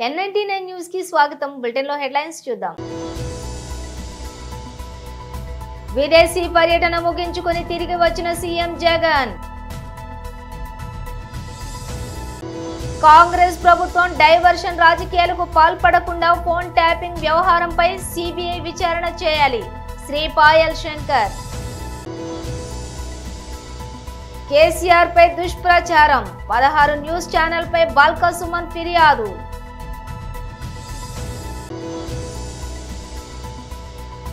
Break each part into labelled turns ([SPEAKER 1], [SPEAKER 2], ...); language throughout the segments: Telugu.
[SPEAKER 1] N99 న్యూస్ కి స్వాగతం. బులెటిన్ లో హెడ్లైన్స్ చూద్దాం. విదేశీ పర్యటన ముగించుకొని తిరిగి వచ్చిన సీఎం జగన్. కాంగ్రెస్ ప్రభుత్వం డైవర్షన్ రాజకీయాలకు పాల్పడకుండా ఫోన్ ట్యాపింగ్ వ్యవహారంపై సిబిఐ విచారణ చేయాలి. శ్రీ పాయల్ శంకర్. కేసీఆర్ పై దుష్ప్రచారం. 16 న్యూస్ ఛానల్ పై బాల్క సుమన్ ఫిర్యాదు.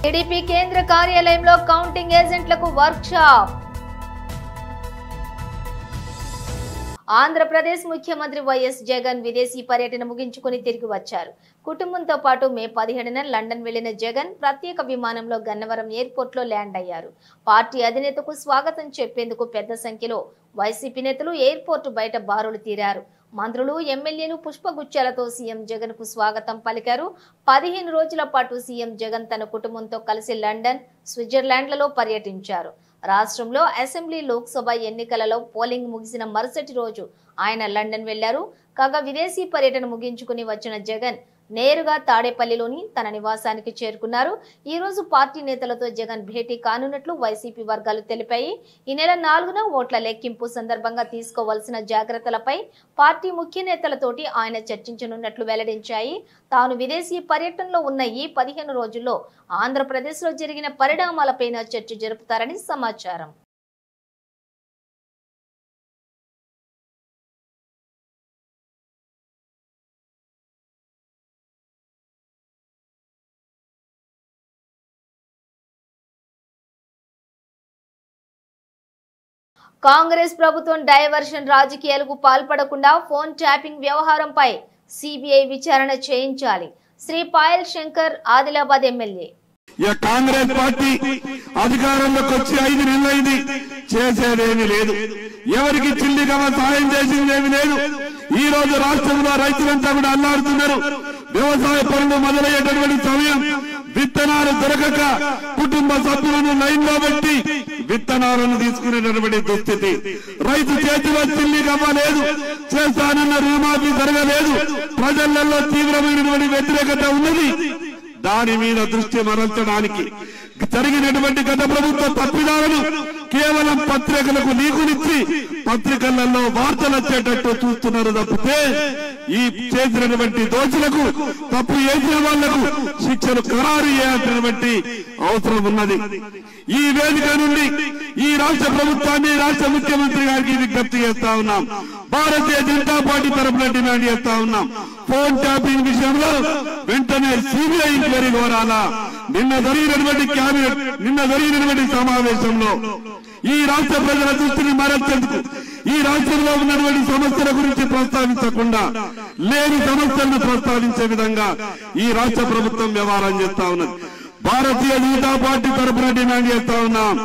[SPEAKER 1] టీడీపీ కేంద్ర కార్యాలయంలో కౌంటింగ్ ఏజెంట్లకు వర్క్ షాప్. ఆంధ్రప్రదేశ్ ముఖ్యమంత్రి వైఎస్ జగన్ విదేశీ పర్యటన ముగించుకుని తిరిగి వచ్చారు. కుటుంబంతో పాటు మే 17న లండన్ వెళ్లిన జగన్ ప్రత్యేక విమానంలో గన్నవరం ఎయిర్పోర్ట్ లో ల్యాండ్ అయ్యారు. పార్టీ అధినేతకు స్వాగతం చెప్పేందుకు పెద్ద సంఖ్యలో వైసీపీ నేతలు ఎయిర్పోర్ట్ బయట బారులు తీరారు. మంత్రులు, ఎమ్మెల్యేలు పుష్పగుచ్చాలతో సీఎం జగన్ కు స్వాగతం పలికారు. 15 రోజుల పాటు సీఎం జగన్ తన కుటుంబంతో కలిసి లండన్, స్విట్జర్లాండ్లలో పర్యటించారు. రాష్ట్రంలో అసెంబ్లీ, లోక్సభ ఎన్నికలలో పోలింగ్ ముగిసిన మరుసటి రోజు ఆయన లండన్ వెళ్లారు. కాగా విదేశీ పర్యటన ముగించుకుని వచ్చిన జగన్ నేరుగా తాడేపల్లిలోని తన నివాసానికి చేరుకున్నారు. ఈ రోజు పార్టీ నేతలతో జగన్ భేటీ కానున్నట్లు వైసీపీ వర్గాలు తెలిపాయి. ఈ నెల 4న ఓట్ల లెక్కింపు సందర్భంగా తీసుకోవాల్సిన జాగ్రత్తలపై పార్టీ ముఖ్య నేతలతోటి ఆయన చర్చించనున్నట్లు వెల్లడించాయి. తాను విదేశీ పర్యటనలో ఉన్న ఈ 15 రోజుల్లో ఆంధ్రప్రదేశ్ లో జరిగిన పరిణామాలపైన చర్చ జరుపుతారని సమాచారం. కాంగ్రెస్ ప్రభుత్వం డైవర్షన్ రాజకీయాలకు పాల్పడకుండా ఫోన్ ట్యాపింగ్ వ్యవహారంపై సిబిఐ విచారణ చేయించాలి. శ్రీ పాయల్ శంకర్, ఆదిలాబాద్ ఎమ్మెల్యే.
[SPEAKER 2] కాంగ్రెస్ పార్టీ అధికారంలోకి వచ్చి 5 నెలలైంది, చేసేదేమీ లేదు. ఎవరికి చిల్లిగవ సాయం చేసిందేమీ లేదు. ఈ రోజు రాష్ట్రంలో రైతులంతా కూడా అల్లాడుతున్నారు. వ్యవసాయ పనులు మొదలయ్యేటటువంటి సమయం విత్తనాలు దొరకక కుటుంబ సభ్యులను లైన్ లో పెట్టి విత్తనాలను తీసుకునేటటువంటి దుస్థితి. రైతు చేతిలో చిల్లిగవ్వ లేదు. చేస్తానన్న రుణమాఫీ జరగలేదు. ప్రజలలో తీవ్రమైనటువంటి వ్యతిరేకత ఉన్నది. దాని మీద దృష్టి మరల్చడానికి జరిగినటువంటి గత ప్రభుత్వ తప్పిదాలను కేవలం పత్రికలకు లీకునిచ్చి పత్రికలలో వార్తలు వచ్చేటట్టు చూస్తున్నారు తప్పితే ఈ చేసినటువంటి దోషులకు, తప్పు చేసిన వాళ్లకు శిక్షలు ఖరారు చేయాల్సినటువంటి అవసరం ఉన్నది. ఈ వేదిక నుండి ఈ రాష్ట్ర ప్రభుత్వాన్ని, రాష్ట్ర ముఖ్యమంత్రి గారికి విజ్ఞప్తి చేస్తా ఉన్నాం. భారతీయ జనతా పార్టీ తరఫున డిమాండ్ చేస్తా ఉన్నాం. ఫోన్ ట్యాపింగ్ విషయంలో వెంటనే సిబిఐ ఎంక్వైరీ కోరాలా. నిన్న జరిగినటువంటి సమావేశంలో ఈ రాష్ట్ర ప్రజల దృష్టిని మరల్చేందుకు, ఈ రాష్ట్రంలో ఉన్నటువంటి సమస్యల గురించి ప్రస్తావించకుండా లేని సమస్యలను ప్రస్తావించే విధంగా ఈ రాష్ట్ర ప్రభుత్వం వ్యవహారం చేస్తా ఉన్నది. భారతీయ జనతా పార్టీ తరఫున డిమాండ్ చేస్తా ఉన్నాం.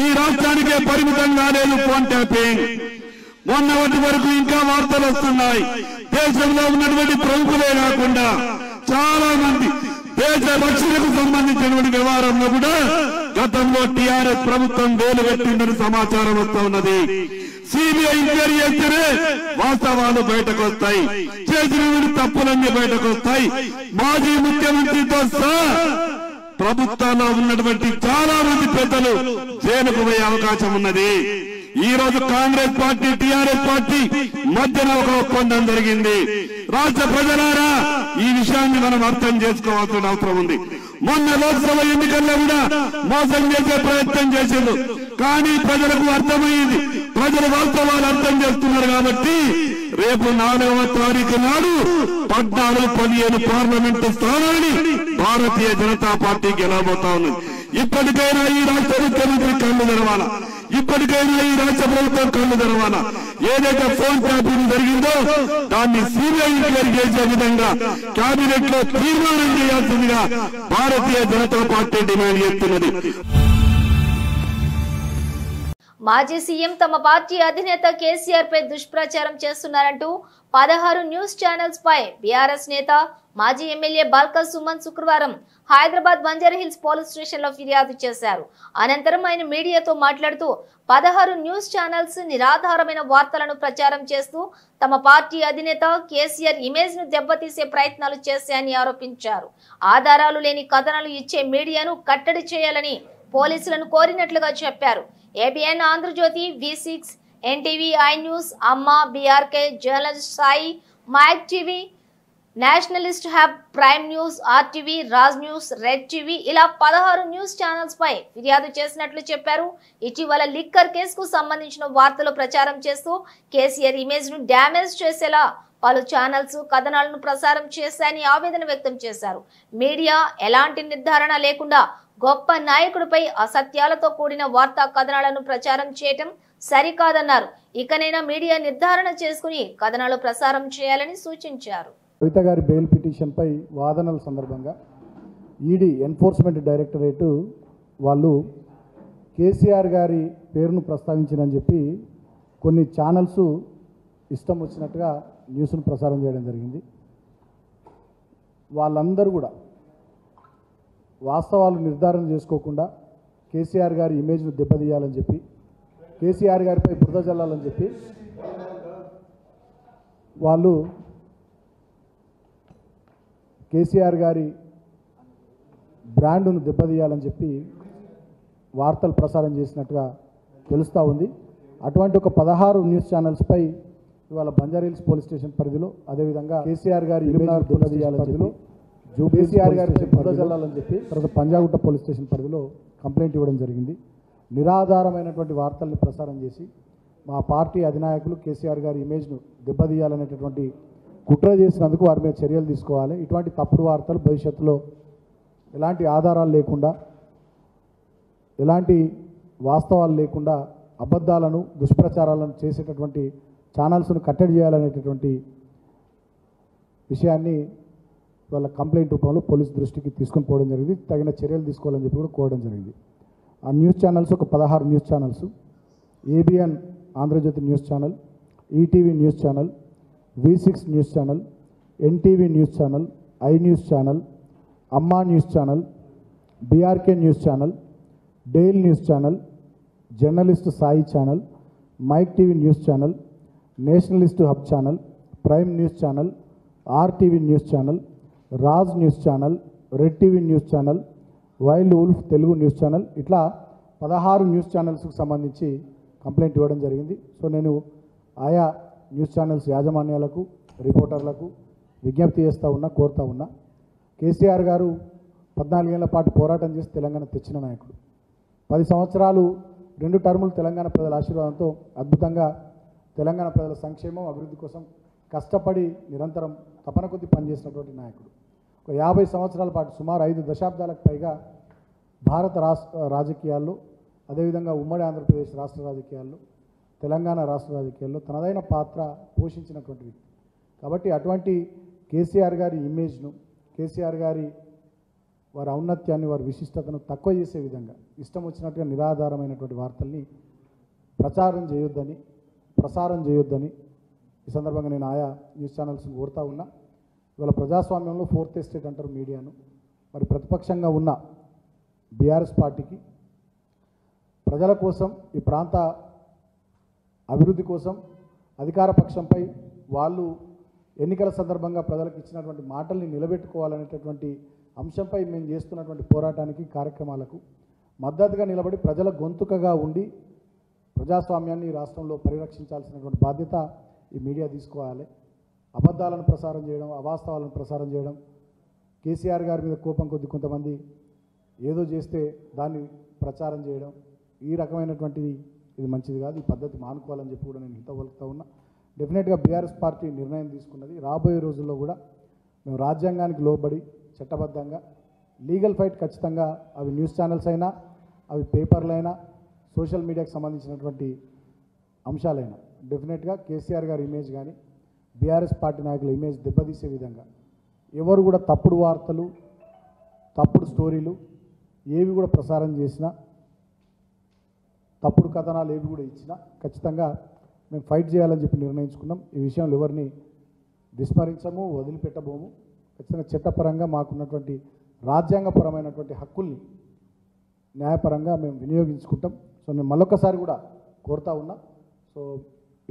[SPEAKER 2] ఈ రాష్ట్రానికే పరిమితం కాలేదు ఫోన్ ట్యాపింగ్. మొన్నటి వరకు ఇంకా వార్తలు వస్తున్నాయి. దేశంలో ఉన్నటువంటి ప్రముఖులే కాకుండా చాలా మంది దేశ రక్షణకు సంబంధించినటువంటి వ్యవహారంలో కూడా గతంలో టీఆర్ఎస్ ప్రభుత్వం వేలు పెట్టిందని సమాచారం వస్తా ఉన్నది. సిబిఐ ఎంక్వైరీ చేస్తేనే వాస్తవాలు బయటకు వస్తాయి. చేసినటువంటి తప్పులన్నీ బయటకు వస్తాయి. మాజీ ముఖ్యమంత్రితో సహా ప్రభుత్వంలో ఉన్నటువంటి చాలా మంది పెద్దలు జైలుకు పోయే అవకాశం ఉన్నది. ఈ రోజు కాంగ్రెస్ పార్టీ, టీఆర్ఎస్ పార్టీ మధ్యన ఒక ఒప్పందం జరిగింది. రాష్ట్ర ప్రజలారా, ఈ విషయాన్ని మనం అర్థం చేసుకోవాల్సిన అవసరం ఉంది. మొన్న లోక్సభ ఎన్నికల్లో కూడా మోసం చేసే ప్రయత్నం చేసింది. కానీ ప్రజలకు అర్థమైంది. ప్రజలు వాస్తవాలు అర్థం చేస్తున్నారు కాబట్టి రేపు 4వ తారీఖు నాడు 14-15 పార్లమెంటు స్థానాన్ని భారతీయ జనతా పార్టీ గెలవబోతా ఉన్నది. ఇప్పటికైనా ఈ రాష్ట్ర ముఖ్యమంత్రి కళ్ళు తెరవాలా. ఇప్పటికైనా ఈ రాష్ట్ర ప్రభుత్వం కళ్ళు తెరవాలా. ఏదైతే ఫోన్ ట్యాపింగ్ జరిగిందో దాన్ని సిబిఐ ఎంక్వైరీ చేసే విధంగా కేబినెట్ లో తీర్మానం చేయాల్సిందిగా భారతీయ జనతా పార్టీ డిమాండ్ చేస్తున్నది.
[SPEAKER 1] మాజీ సీఎం తమ పార్టీ అధినేత కేసీఆర్ పై దుష్ప్రచారం చేస్తున్నారంటూ 16 న్యూస్ ఛానల్స్ పై బీఆర్ఎస్ నేత మాజీ ఎమ్మెల్యే బాల్క సుమన్ శుక్రవారం హైదరాబాద్ బంజారాహిల్స్ పోలీస్ స్టేషన్ లో ఫిర్యాదు చేశారు. అనంతరం ఆయన మీడియాతో మాట్లాడుతూ 16 న్యూస్ ఛానల్స్ నిరాధారమైన వార్తలను ప్రచారం చేస్తూ తమ పార్టీ అధినేత కేసీఆర్ ఇమేజ్ ను దెబ్బతీసే ప్రయత్నాలు చేశాయని ఆరోపించారు. ఆధారాలు లేని కథనాలు ఇచ్చే మీడియాను కట్టడి చేయాలని పోలీసులను కోరినట్లుగా చెప్పారు. ABN, Andhrajyothy, V6, NTV, I news, Amma, BRK, journalist Sai, Mic TV, nationalist hub, prime news, RTV, Raj news, red TV ఇలా 16 న్యూస్ ఛానల్స్ పై ఫిర్యాదు చేసినట్లు చెప్పారు. ఇటీవల లిక్కర్ కేసుకు సంబంధించిన వార్తలు ప్రచారం చేస్తూ కేసీఆర్ ఇమేజ్ ను డ్యామేజ్ చేసేలా పలు ఛానల్స్ కథనాలను ప్రసారం చేశాయని ఆవేదన వ్యక్తం చేశారు. మీడియా ఎలాంటి నిర్ధారణ లేకుండా గొప్ప నాయకుడిపై అసత్యాలతో కూడిన వార్తా కథనాలను ప్రచారం చేయటం సరికాదన్నారు. ఇకనైనా మీడియా నిర్ధారణ చేసుకుని కథనాలు ప్రసారం చేయాలని సూచించారు.
[SPEAKER 3] కవిత గారి బెయిల్ పిటిషన్పై వాదనల సందర్భంగా ఈడీ ఎన్ఫోర్స్మెంట్ డైరెక్టరేటు వాళ్ళు కేసీఆర్ గారి పేరును ప్రస్తావించినని చెప్పి కొన్ని ఛానల్స్ ఇష్టం వచ్చినట్టుగా న్యూస్ను ప్రసారం చేయడం జరిగింది. వాళ్ళందరూ కూడా వాస్తవాలు నిర్ధారణ చేసుకోకుండా కేసీఆర్ గారి ఇమేజ్ను దెబ్బతీయాలని చెప్పి, కేసీఆర్ గారిపై బురద జల్లాలని చెప్పి వాళ్ళు కేసీఆర్ గారి బ్రాండ్ను దెబ్బతీయాలని చెప్పి వార్తలు ప్రసారం చేసినట్టుగా తెలుస్తూ ఉంది. అటువంటి ఒక 16 న్యూస్ ఛానల్స్పై ఇవాళ బంజారాహిల్స్ పోలీస్ స్టేషన్ పరిధిలో, అదేవిధంగా కేసీఆర్ గారి ఇమేజ్ దెబ్బతీయాలని చెప్పి, కేసీఆర్ గారి బురద జల్లాలని చెప్పి తర్వాత పంజాగుట్ట పోలీస్ స్టేషన్ పరిధిలో కంప్లైంట్ ఇవ్వడం జరిగింది. నిరాధారమైనటువంటి వార్తల్ని ప్రసారం చేసి మా పార్టీ అధినాయకులు కేసీఆర్ గారి ఇమేజ్ను దెబ్బతీయాలనేటటువంటి కుట్ర చేసినందుకు వారి మీద చర్యలు తీసుకోవాలి. ఇటువంటి తప్పుడు వార్తలు భవిష్యత్తులో ఎలాంటి ఆధారాలు లేకుండా, ఎలాంటి వాస్తవాలు లేకుండా అబద్ధాలను, దుష్ప్రచారాలను చేసేటటువంటి ఛానల్స్ను కట్టడి చేయాలనేటటువంటి విషయాన్ని వాళ్ళ కంప్లైంట్ రూపంలో పోలీస్ దృష్టికి తీసుకొని పోవడం జరిగింది. తగిన చర్యలు తీసుకోవాలని చెప్పి కూడా కోరడం జరిగింది. ఆ న్యూస్ ఛానల్స్ ఒక 16 news channels: ABN Andhrajyothy news channel, ETV news channel, V6 news channel, NTV news channel, I news channel, Amma news channel, BRK news channel, dial news channel, journalist Sai channel, Mic TV news channel, nationalist hub channel, prime news channel, RTV news channel, Raj news channel, red TV news channel, wild wolf Telugu news channel ఇట్లా 16 న్యూస్ ఛానల్స్కి సంబంధించి కంప్లైంట్ ఇవ్వడం జరిగింది. సో నేను ఆయా న్యూస్ ఛానల్స్ యాజమాన్యాలకు, రిపోర్టర్లకు విజ్ఞప్తి చేస్తూ ఉన్నా, కోరుతూ ఉన్నా. కేసీఆర్ గారు 14 ఏళ్ల పాటు పోరాటం చేసి తెలంగాణ తెచ్చిన నాయకుడు. 10 సంవత్సరాలు 2 టర్ములు తెలంగాణ ప్రజల ఆశీర్వాదంతో అద్భుతంగా తెలంగాణ ప్రజల సంక్షేమం, అభివృద్ధి కోసం కష్టపడి నిరంతరం తపన కొద్ది పనిచేసినటువంటి నాయకుడు. ఒక 50 సంవత్సరాల పాటు సుమారు 5 దశాబ్దాలకు పైగా భారత రాజకీయాల్లో, అదేవిధంగా ఉమ్మడి ఆంధ్రప్రదేశ్ రాష్ట్ర రాజకీయాల్లో, తెలంగాణ రాష్ట్ర రాజకీయాల్లో తనదైన పాత్ర పోషించినటువంటి వ్యక్తి. కాబట్టి అటువంటి కేసీఆర్ గారి ఇమేజ్ను, కేసీఆర్ గారి వారి ఔన్నత్యాన్ని, వారి విశిష్టతను తక్కువ చేసే విధంగా ఇష్టం వచ్చినట్టుగా నిరాధారమైనటువంటి వార్తల్ని ప్రసారం చేయొద్దని ఈ సందర్భంగా నేను ఆయా న్యూస్ ఛానల్స్ని కోరుతూ ఉన్నా. ఇవాళ ప్రజాస్వామ్యంలో 4th ఎస్టేట్ అంటారు మీడియాను. మరి ప్రతిపక్షంగా ఉన్న బీఆర్ఎస్ పార్టీకి ప్రజల కోసం, ఈ ప్రాంత అభివృద్ధి కోసం అధికార పక్షంపై వాళ్ళు ఎన్నికల సందర్భంగా ప్రజలకు ఇచ్చినటువంటి మాటల్ని నిలబెట్టుకోవాలనేటటువంటి అంశంపై మేము చేస్తున్నటువంటి పోరాటానికి, కార్యక్రమాలకు మద్దతుగా నిలబడి ప్రజల గొంతుకగా ఉండి ప్రజాస్వామ్యాన్ని రాష్ట్రంలో పరిరక్షించాల్సినటువంటి బాధ్యత ఈ మీడియా తీసుకోవాలి. అబద్ధాలను ప్రసారం చేయడం, అవాస్తవాలను ప్రసారం చేయడం, కేసీఆర్ గారి మీద కోపం కొద్ది కొంతమంది ఏదో చేస్తే దాన్ని ప్రచారం చేయడం, ఈ రకమైనటువంటిది ఇది మంచిది కాదు. ఈ పద్ధతి మానుకోవాలని చెప్పి కూడా నేను హితవలుపుతూ ఉన్నా. డెఫినెట్గా బీఆర్ఎస్ పార్టీ నిర్ణయం తీసుకున్నది. రాబోయే రోజుల్లో కూడా మేము రాజ్యాంగానికి లోబడి చట్టబద్ధంగా లీగల్ ఫైట్ ఖచ్చితంగా, అవి న్యూస్ ఛానల్స్ అయినా, అవి పేపర్లైనా, సోషల్ మీడియాకి సంబంధించినటువంటి అంశాలైనా డెఫినెట్గా కేసీఆర్ గారి ఇమేజ్ కానీ, బీఆర్ఎస్ పార్టీ నాయకుల ఇమేజ్ దెబ్బతీసే విధంగా ఎవరు కూడా తప్పుడు వార్తలు, తప్పుడు స్టోరీలు ఏవి కూడా ప్రసారం చేసినా తప్పుడు కథనాలు ఏవి కూడా ఇచ్చినా ఖచ్చితంగా మేము ఫైట్ చేయాలని చెప్పి నిర్ణయించుకున్నాం. ఈ విషయంలో ఎవరిని విస్మరించము, వదిలిపెట్టబోము. ఖచ్చితంగా చట్టపరంగా మాకున్నటువంటి రాజ్యాంగపరమైనటువంటి హక్కుల్ని న్యాయపరంగా మేము వినియోగించుకుంటాం. సో నేను మళ్ళొకసారి కూడా కోరుతా ఉన్నా, సో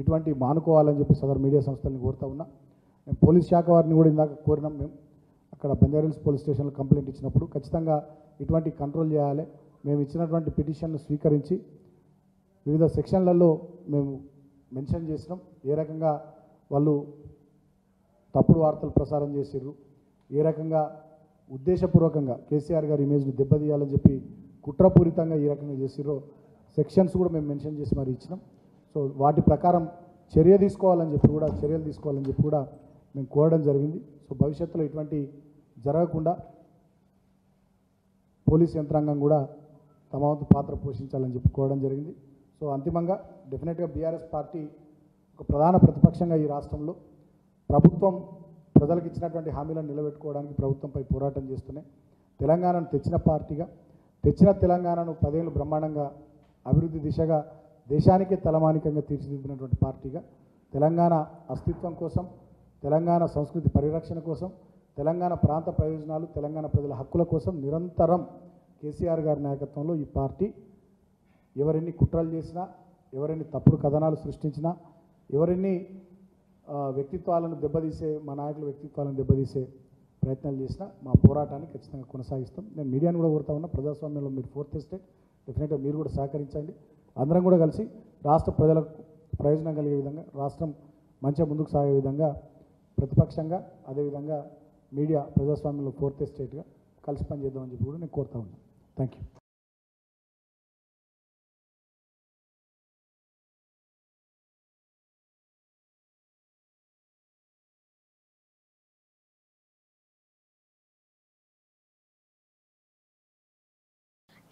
[SPEAKER 3] ఇటువంటి మానుకోవాలని చెప్పి సదరు మీడియా సంస్థల్ని కోరుతా ఉన్నా. మేము పోలీస్ శాఖ వారిని కూడా ఇందాక కోరినాం. మేము అక్కడ బంజారాహిల్స్ పోలీస్ స్టేషన్లో కంప్లైంట్ ఇచ్చినప్పుడు ఖచ్చితంగా ఇటువంటి కంట్రోల్ చేయాలి. మేము ఇచ్చినటువంటి పిటిషన్ను స్వీకరించి వివిధ సెక్షన్లలో మేము మెన్షన్ చేసినాం. ఏ రకంగా వాళ్ళు తప్పుడు వార్తలు ప్రసారం చేసిర్రు, ఏ రకంగా ఉద్దేశపూర్వకంగా కేసీఆర్ గారి ఇమేజ్ని దెబ్బతీయాలని చెప్పి కుట్రపూరితంగా ఏ రకంగా చేసిర్రో సెక్షన్స్ కూడా మేము మెన్షన్ చేసి మరి ఇచ్చినాం. సో వాటి ప్రకారం చర్యలు తీసుకోవాలని చెప్పి కూడా మేము కోరడం జరిగింది. సో భవిష్యత్తులో ఇటువంటి జరగకుండా పోలీస్ యంత్రాంగం కూడా తమ వంతు పాత్ర పోషించాలని చెప్పి కోరడం జరిగింది. సో అంతిమంగా డెఫినెట్గా బీఆర్ఎస్ పార్టీ ఒక ప్రధాన ప్రతిపక్షంగా ఈ రాష్ట్రంలో ప్రభుత్వం ప్రజలకు ఇచ్చినటువంటి హామీలను నిలబెట్టుకోవడానికి ప్రభుత్వంపై పోరాటం చేస్తూనే తెలంగాణను తెచ్చిన పార్టీగా, తెచ్చిన తెలంగాణను 10 ఏళ్ళు బ్రహ్మాండంగా అభివృద్ధి దిశగా దేశానికే తలమానికంగా తీర్చిదిద్దినటువంటి పార్టీగా తెలంగాణ అస్తిత్వం కోసం, తెలంగాణ సంస్కృతి పరిరక్షణ కోసం, తెలంగాణ ప్రాంత ప్రయోజనాలు, తెలంగాణ ప్రజల హక్కుల కోసం నిరంతరం కేసీఆర్ గారి నాయకత్వంలో ఈ పార్టీ ఎవరెన్ని కుట్రలు చేసినా, ఎవరెన్ని తప్పుడు కథనాలు సృష్టించినా, ఎవరెన్ని వ్యక్తిత్వాలను దెబ్బతీసే, మా నాయకుల వ్యక్తిత్వాలను దెబ్బతీసే ప్రయత్నాలు చేసినా మా పోరాటాన్ని ఖచ్చితంగా కొనసాగిస్తాం. నేను మీడియాను కూడా కోరుతా ఉన్నా, ప్రజాస్వామ్యంలో మీరు 4th ఎస్టేట్, డెఫినెట్గా మీరు కూడా సహకరించండి. అందరం కూడా కలిసి రాష్ట్ర ప్రజలకు ప్రయోజనం కలిగే విధంగా, రాష్ట్రం మంచిగా ముందుకు సాగే విధంగా ప్రతిపక్షంగా, అదేవిధంగా మీడియా ప్రజాస్వామ్యంలో 4th ఎస్టేట్గా కలిసి పనిచేద్దామని చెప్పి కూడా నేను కోరుతా ఉన్నాను. Thank you.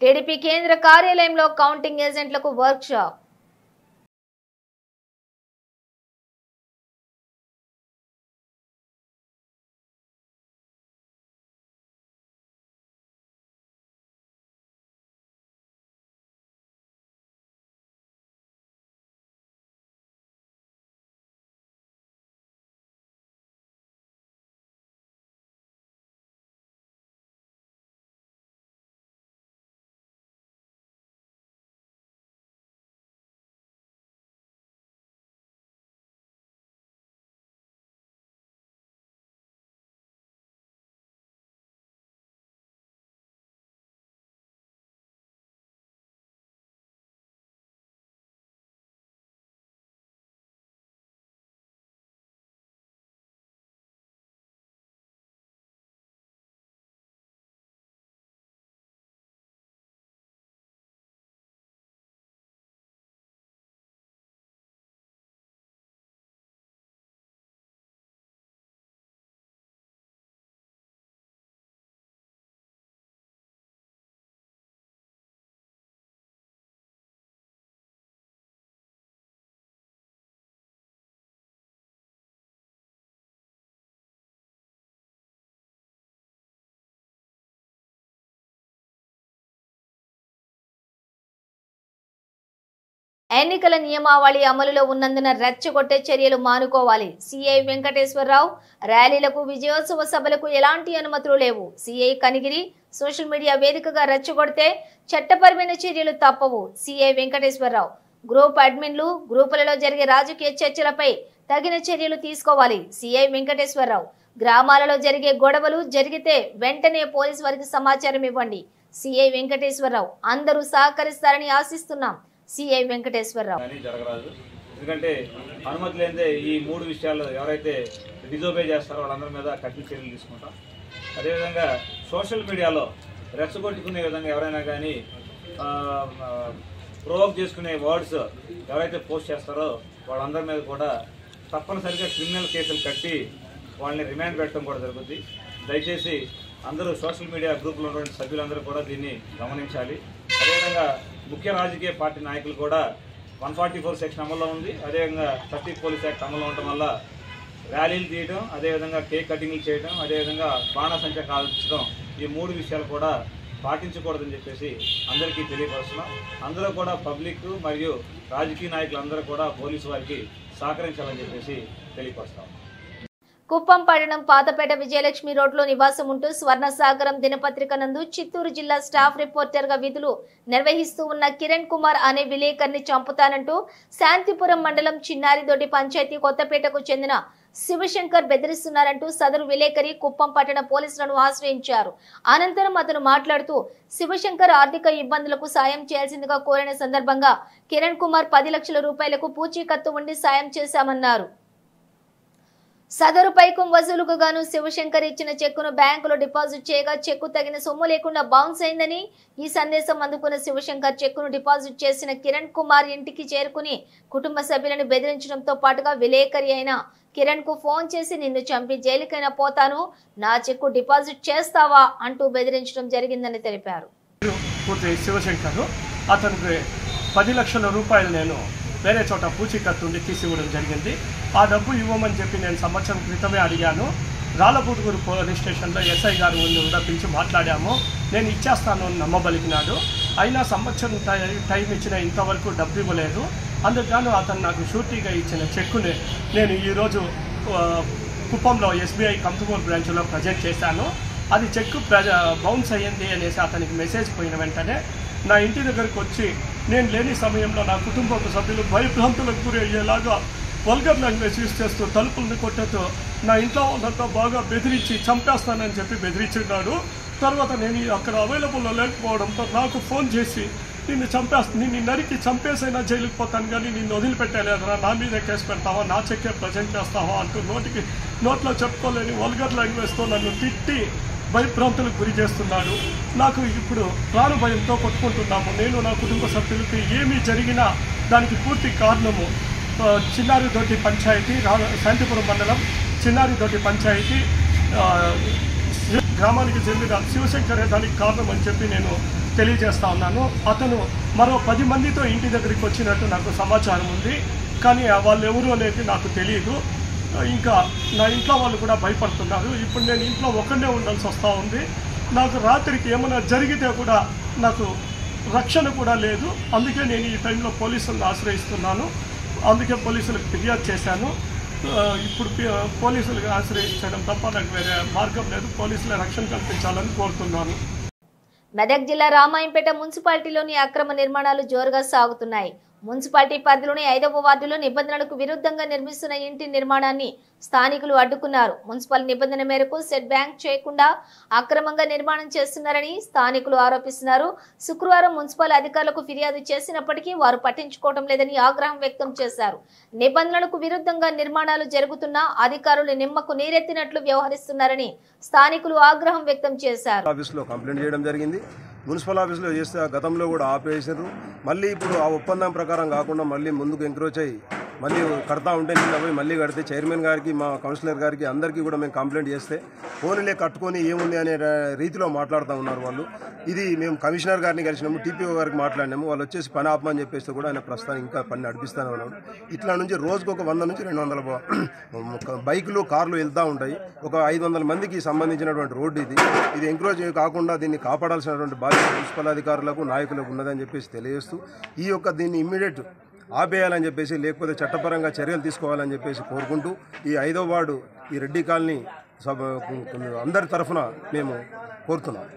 [SPEAKER 1] టీడీపీ కేంద్ర కార్యాలయంలో కౌంటింగ్ ఏజెంట్లకు వర్క్ షాప్. ఎన్నికల నియమావళి అమలులో ఉన్నందున రెచ్చగొట్టే చర్యలు మానుకోవాలి. సిఐ వెంకటేశ్వరరావు. ర్యాలీలకు, విజయోత్సవ సభలకు ఎలాంటి అనుమతులు లేవు. సిఐ కనిగిరి. సోషల్ మీడియా వేదికగా రెచ్చగొడితే చట్టపరమైన చర్యలు తప్పవు. సిఐ వెంకటేశ్వరరావు. గ్రూప్ అడ్మిన్లు, గ్రూపులలో జరిగే రాజకీయ చర్చలపై తగిన చర్యలు తీసుకోవాలి. సిఐ వెంకటేశ్వరరావు. గ్రామాలలో జరిగే గొడవలు జరిగితే వెంటనే పోలీసు వారికి సమాచారం ఇవ్వండి. సిఐ వెంకటేశ్వరరావు. అందరూ సహకరిస్తారని ఆశిస్తున్నాం. సిఐ వెంకటేశ్వరరావు.
[SPEAKER 4] జరగరాదు, ఎందుకంటే అనుమతి లేదే ఈ 3 విషయాలు ఎవరైతే డిజోబే చేస్తారో వాళ్ళందరి మీద కఠిన చర్యలు తీసుకుంటాం. అదేవిధంగా సోషల్ మీడియాలో రెచ్చగొట్టుకునే విధంగా ఎవరైనా కానీ ప్రొవోక్ చేసుకునే వర్డ్స్ ఎవరైతే పోస్ట్ చేస్తారో వాళ్ళందరి మీద కూడా తప్పనిసరిగా క్రిమినల్ కేసులు కట్టి వాళ్ళని రిమాండ్ పెట్టడం కూడా జరుగుతుంది. దయచేసి అందరూ సోషల్ మీడియా గ్రూపులో ఉన్నటువంటి సభ్యులందరూ కూడా దీన్ని గమనించాలి. అదేవిధంగా ముఖ్య రాజకీయ పార్టీ నాయకులు కూడా 144 సెక్షన్ అమల్లో ఉంది. అదేవిధంగా 30 పోలీస్ యాక్ట్ అమల్లో ఉండటం వల్ల ర్యాలీలు తీయడం, అదేవిధంగా కేక్ కటింగ్లు చేయడం, అదేవిధంగా బాణసంచ కాల్చడం, ఈ 3 విషయాలు కూడా పాటించకూడదని చెప్పేసి అందరికీ తెలియపరుస్తున్నాం. అందరూ కూడా పబ్లిక్ మరియు రాజకీయ నాయకులు అందరూ కూడా పోలీసు వారికి సహకరించాలని చెప్పేసి తెలియపరుస్తాం.
[SPEAKER 1] కుప్పం పట్టణం పాతపేట విజయలక్ష్మి రోడ్లో నివాసం ఉంటూ స్వర్ణసాగరం దినపత్రిక నందు చిత్తూరు జిల్లా స్టాఫ్ రిపోర్టర్ గా విధులు నిర్వహిస్తూ ఉన్న కిరణ్ కుమార్ అనే విలేకరిని చంపుతానంటూ శాంతిపురం మండలం చిన్నారిదొడ్డి పంచాయతీ కొత్తపేటకు చెందిన శివశంకర్ బెదిరిస్తున్నారంటూ సదరు విలేకరి కుప్పం పట్టణ పోలీసులను ఆశ్రయించారు. అనంతరం అతను మాట్లాడుతూ శివశంకర్ ఆర్థిక ఇబ్బందులకు సాయం చేయాల్సిందిగా కోరిన సందర్భంగా కిరణ్ కుమార్ 10 లక్షల రూపాయలకు పూచీకత్తు ఉండి సాయం చేశామన్నారు. సదరు పైకం వసూలుకు గాను శివశంకర్ ఇచ్చిన చెక్కును బ్యాంకులో డిపాజిట్ చేయగా చెక్కు తగిన సొమ్ము లేకుండా బౌన్స్ అయిందని ఈ సందేశం అందుకున్న శివశంకర్ చెక్కును డిపాజిట్ చేసిన కిరణ్ కుమార్ ఇంటికి చేరుకుని కుటుంబ సభ్యులను బెదిరించడంతో పాటుగా విలేకరి అయిన కిరణ్ కు ఫోన్ చేసి నిన్ను చంపి జైలుకైనా పోతాను, నా చెక్కు డిపాజిట్ చేస్తావా అంటూ బెదిరించడం జరిగిందని తెలిపారు.
[SPEAKER 5] శివశంకర్ అతనికి 10 లక్షల రూపాయలు నేను వేరే చోట పూచీకత్తు ఉండి తీసివ్వడం జరిగింది. ఆ డబ్బు ఇవ్వమని చెప్పి నేను సంవత్సరం క్రితమే అడిగాను. రాళ్ళపూటుకూరు పోలీస్ స్టేషన్లో ఎస్ఐ గారు కూడా పిలిచి మాట్లాడాము. నేను ఇచ్చేస్తాను అని నమ్మబలికినాడు. అయినా సంవత్సరం టైం ఇచ్చిన ఇంతవరకు డబ్బు ఇవ్వలేదు. అందుకు అతను నాకు షూరిటీగా ఇచ్చిన చెక్కుని నేను ఈరోజు కుప్పంలో SBI కంతుకూరు బ్రాంచ్లో ప్రజెంట్ చేశాను. అది చెక్కు బౌన్స్ అయ్యింది అనేసి అతనికి మెసేజ్ పోయిన వెంటనే నా ఇంటి దగ్గరకు వచ్చి నేను లేని సమయంలో నా కుటుంబ సభ్యులు భయభ్రాంతులకు గురి అయ్యేలాగా వల్గర్ లాంగ్వేజ్ యూజ్ చేస్తూ తలుపులను కొట్టతో నా ఇంట్లో వాళ్ళంతా బాగా బెదిరించి చంపేస్తానని చెప్పి బెదిరించున్నాడు. తర్వాత నేను అక్కడ అవైలబుల్లో లేకపోవడంతో నాకు ఫోన్ చేసి నిన్ను నరికి చంపేసైనా జైలుకి పోతాను కానీ నిన్ను వదిలిపెట్టలేదురా, నా మీదే కేసు పెడతావా, నా చెక్కే ప్రజెంట్ చేస్తావా అంటూ నోట్లో చెప్పుకోలేని వల్గర్ లాంగ్వేజ్తో నన్ను తిట్టి భయభ్రాంతులకు గురి చేస్తున్నాడు. నాకు ఇప్పుడు ప్రాణ భయంతో కొట్టుకుంటున్నాము. నేను నా కుటుంబ సభ్యులకి ఏమీ జరిగినా దానికి పూర్తి కారణము చిన్నారిదొడ్డి పంచాయతీ శాంతిపురం మండలం చిన్నారిదొడ్డి పంచాయతీ గ్రామానికి చెందిన శివశంకరే దానికి కారణం అని చెప్పి నేను తెలియజేస్తా ఉన్నాను. అతను మరో 10 మందితో ఇంటి దగ్గరికి వచ్చినట్టు నాకు సమాచారం ఉంది. కానీ వాళ్ళు ఎవరూ అనేది నాకు తెలియదు. ఇంకా నా ఇంట్లో వాళ్ళు కూడా భయపడుతున్నారు. ఇప్పుడు నేను ఇంట్లో ఒక్కడే ఉండాల్సి వస్తూ ఉంది. నాకు రాత్రికి ఏమైనా జరిగితే కూడా నాకు రక్షణ కూడా లేదు. అందుకే నేను ఈ టైంలో పోలీసులను ఆశ్రయిస్తున్నాను. అందుకే పోలీసులకు ఫిర్యాదు చేశాను. ఇప్పుడు పోలీసులకు ఆశ్రయించడం తప్ప నాకు వేరే మార్గం లేదు. పోలీసుల రక్షణ కల్పించాలని కోరుతున్నాను.
[SPEAKER 1] మెదక్ జిల్లా రామాయంపేట మున్సిపాలిటీలోని అక్రమ నిర్మాణాలు జోరుగా సాగుతున్నాయి. మున్సిపాలిటీ పరిధిలోని 5వ వార్డులో నిబంధనలకు విరుద్ధంగా నిర్మిస్తున్న ఇంటి నిర్మాణాన్ని స్థానికులు అడ్డుకున్నారు. మున్సిపల్ నిబంధన మేరకు సెట్ బ్యాంక్ చేయకుండా అక్రమంగా నిర్మాణం చేస్తున్నారని స్థానికులు ఆరోపిస్తున్నారు. శుక్రవారం మున్సిపల్ అధికారులకు ఫిర్యాదు చేసినప్పటికీ వారు పట్టించుకోవడం లేదని ఆగ్రహం వ్యక్తం చేశారు. నిబంధనలకు విరుద్ధంగా నిర్మాణాలు జరుగుతున్నా అధికారులు నిమ్మకు నీరెత్తినట్లు వ్యవహరిస్తున్నారని స్థానికులు ఆగ్రహం వ్యక్తం చేశారు.
[SPEAKER 6] మున్సిపల్ ఆఫీస్లో చేస్తే గతంలో కూడా ఆపేసారు. మళ్ళీ ఇప్పుడు ఆ ఒప్పందం ప్రకారం కాకుండా మళ్ళీ ముందుకు ఎంక్రోచ్ అయ్యి మళ్ళీ కడతా ఉంటే నిన్న పోయి మళ్ళీ కడితే చైర్మన్ గారికి మా కౌన్సిలర్ గారికి అందరికీ కూడా మేము కంప్లైంట్ చేస్తే ఫోన్లే కట్టుకొని ఏముంది అనే రీతిలో మాట్లాడుతూ ఉన్నారు వాళ్ళు. ఇది మేము కమిషనర్ గారిని కలిసినాము, TPO గారికి మాట్లాడినాము. వాళ్ళు వచ్చేసి పని ఆపమని చెప్పేస్తే కూడా ఆయన ప్రస్తుతం ఇంకా పని నడిపిస్తూనే ఉన్నాడు. ఇట్లా నుంచి రోజుకు ఒక 100 నుంచి 200 బైకులు కార్లు వెళ్తూ ఉంటాయి. ఒక 500 మందికి సంబంధించినటువంటి రోడ్డు ఇది ఎంక్రోచ్ కాకుండా దీన్ని కాపాడాల్సినటువంటి బాధ్యత మున్సిపల్ అధికారులకు నాయకులకు ఉన్నదని చెప్పేసి తెలియజేస్తూ దీన్ని ఇమ్మీడియట్ ఆపేయాలని చెప్పేసి లేకపోతే చట్టపరంగా చర్యలు తీసుకోవాలని చెప్పేసి కోరుకుంటూ ఈ 5వ వార్డు ఈ రెడ్డి కాలనీ అందరి తరఫున మేము కోరుతున్నాం.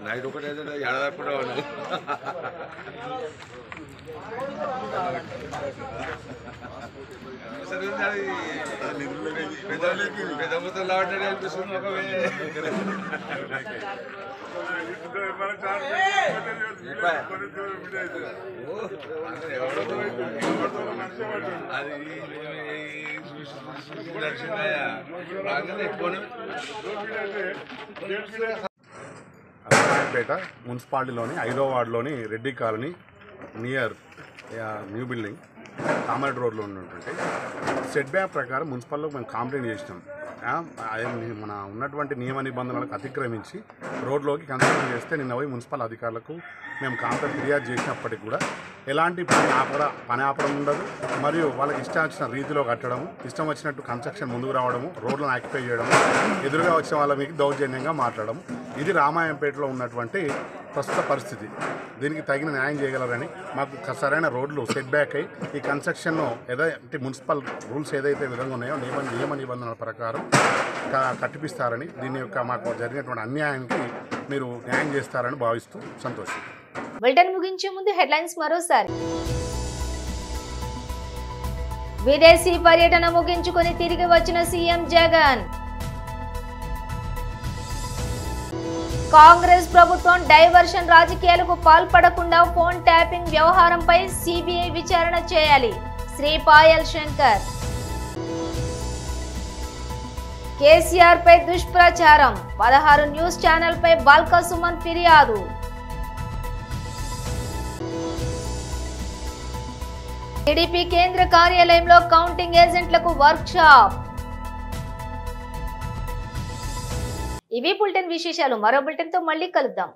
[SPEAKER 7] నైట్ ఒకటైతే ఏడాది కూడా ఉండదు. పెద్ద మొత్తం లాంటి అనిపిస్తుంది. ఎవడో అది నడిచిందయ్యా రాగానే ఎక్కువ
[SPEAKER 8] రామాయంపేట మున్సిపాలిటీలోని 5వ వార్డులోని Reddy colony near new building Kamareddy రోడ్లో ఉన్నటువంటి సెట్ బ్యాక్ ప్రకారం మున్సిపల్లో మేము కంప్లైంట్ చేసినాం. మన ఉన్నటువంటి నియమ నిబంధనలకు అతిక్రమించి రోడ్లోకి కన్స్ట్రక్షన్ చేస్తే నిన్న పోయి మున్సిపల్ అధికారులకు మేము కంప్లైంట్ ఫిర్యాదు చేసినప్పటికీ కూడా ఎలాంటి పని ఆపడం ఉండదు. మరియు వాళ్ళకి ఇష్టం వచ్చిన రీతిలో కట్టడం, ఇష్టం వచ్చినట్టు కన్స్ట్రక్షన్ ముందుకు రావడము, రోడ్లను ఆక్యుపై చేయడం, ఎదురుగా వచ్చిన వాళ్ళ మీకు దౌర్జన్యంగా మాట్లాడడం, ఇది రామాయంపేటలో ఉన్నటువంటి ప్రస్తుత పరిస్థితి. దీనికి తగిన న్యాయం చేయగలరని, మాకు సరైన రోడ్లు సెట్ బ్యాక్ అయ్యి ఈ కన్స్ట్రక్షన్ను ఏదైతే మున్సిపల్ రూల్స్ ఏదైతే విధంగా ఉన్నాయో నియమ నిబంధనల ప్రకారం కట్టిపిస్తారని, దీని యొక్క మాకు జరిగినటువంటి అన్యాయానికి మీరు న్యాయం చేస్తారని భావిస్తూ సంతోషం.
[SPEAKER 1] బులెటిన్ ముగించే ముందు హెడ్లైన్స్ మరోసారి. విదేశీ పర్యటన ముగించుకొని తిరిగి వచ్చిన సీఎం జగన్. కాంగ్రెస్ ప్రభుత్వం డైవర్షన్ రాజకీయాలకు పాల్పడకుండా ఫోన్ ట్యాపింగ్ వ్యవహారంపై సిబిఐ విచారణ చేయాలి, శ్రీ పాయల్ శంకర్. కేసీఆర్ పై దుష్ప్రచారం, 16 న్యూస్ ఛానల్ పై బాల్కా సుమన్ ఫిర్యాదు. టీడీపీ కేంద్ర కార్యాలయంలో కౌంటింగ్ ఏజెంట్లకు వర్క్ షాప్. ఇవి బులెటిన్ విశేషాలు. మరో బులెటిన్ తో మళ్ళీ కలుద్దాం.